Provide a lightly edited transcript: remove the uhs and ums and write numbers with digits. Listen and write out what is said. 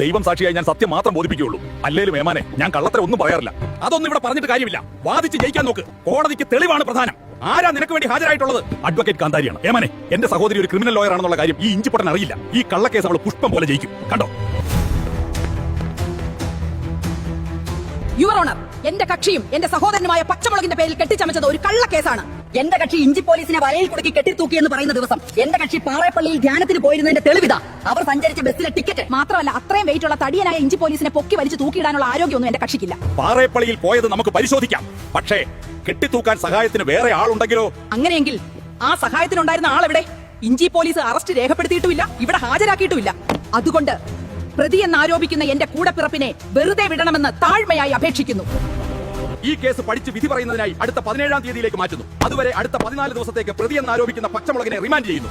ദൈവം സാക്ഷിയായി ഞാൻ സത്യം മാത്രം ബോധിപ്പിക്കുകയുള്ളൂ. അല്ലേലും ഏമാനെ, ഞാൻ കള്ളത്തരം ഒന്നും പറയാറില്ല. അതൊന്നും ഇവിടെ പറഞ്ഞിട്ട് കാര്യമില്ല. വാദിച്ച് ജയിക്കാൻ നോക്ക്. കോടതിക്ക് തെളിവാണ് പ്രധാനം. ആരാ നിനക്ക് വേണ്ടി ഹാജരായിട്ടുള്ളത്? അഡ്വക്കേറ്റ് കാന്താരിയാണ്. ഏമാനെ, എന്റെ സഹോദരി ഒരു ക്രിമിനൽ ലോയർ ആണെന്നുള്ള കാര്യം ഈ ഇഞ്ചിപ്പൊട്ടൻ അറിയില്ല. ഈ കള്ളക്കേസ് അവൾ പുഷ്പം പോലെ ജയിക്കും. കണ്ടോ? യുവർ ഓണർ, എന്റെ കക്ഷിയും എന്റെ സഹോദരനുമായ പച്ചമുളകിന്റെ പേരിൽ കെട്ടിച്ചമച്ചത് ഒരു കള്ളക്കേസാണ്. എന്റെ കക്ഷി ഇഞ്ചി പോലീസിനെ വലയിൽ കുടുക്കി കെട്ടിത്തൂക്കി എന്ന് പറയുന്ന ദിവസം എന്റെ കക്ഷി പാറേപ്പള്ളിയിൽ ധ്യാനത്തിന് പോയിരുന്നതിന്റെ തെളിവിതാ. അവർ സഞ്ചരിച്ച ബസ്സിലെ ടിക്കറ്റ്. മാത്രമല്ല, അത്രയും വെയിറ്റ് ഉള്ള തടിയനായ ഇഞ്ചി പോലീസിനെ പൊക്കി വലിച്ചു തൂക്കിയിടാനുള്ള ആരോഗ്യമൊന്നും എന്റെ കക്ഷിക്കില്ല. പാറേപ്പള്ളിയിൽ പോയത് നമുക്ക് പരിശോധിക്കാം. പക്ഷേ കെട്ടിത്തൂക്കാൻ സഹായത്തിന് വേറെ ആളുണ്ടെങ്കിലോ? അങ്ങനെയെങ്കിൽ ആ സഹായത്തിനുണ്ടായിരുന്ന ആളെവിടെ? ഇഞ്ചി പോലീസ് അറസ്റ്റ് രേഖപ്പെടുത്തിയിട്ടുമില്ല, ഇവിടെ ഹാജരാക്കിയിട്ടുമില്ല. അതുകൊണ്ട് പ്രതി എന്നാരോപിക്കുന്ന എന്റെ കൂടപ്പിറപ്പിനെ വെറുതെ വിടണമെന്ന് താഴ്മയായി അപേക്ഷിക്കുന്നു. ഈ കേസ് പഠിച്ച് വിധി പറയുന്നതിനായി അടുത്ത 17-ാം തീയതിയിലേക്ക് മാറ്റുന്നു. അതുവരെ അടുത്ത 14 ദിവസത്തേക്ക് പ്രതി എന്നാരോപിക്കുന്ന പച്ചമുളകിനെ റിമാൻഡ് ചെയ്യുന്നു.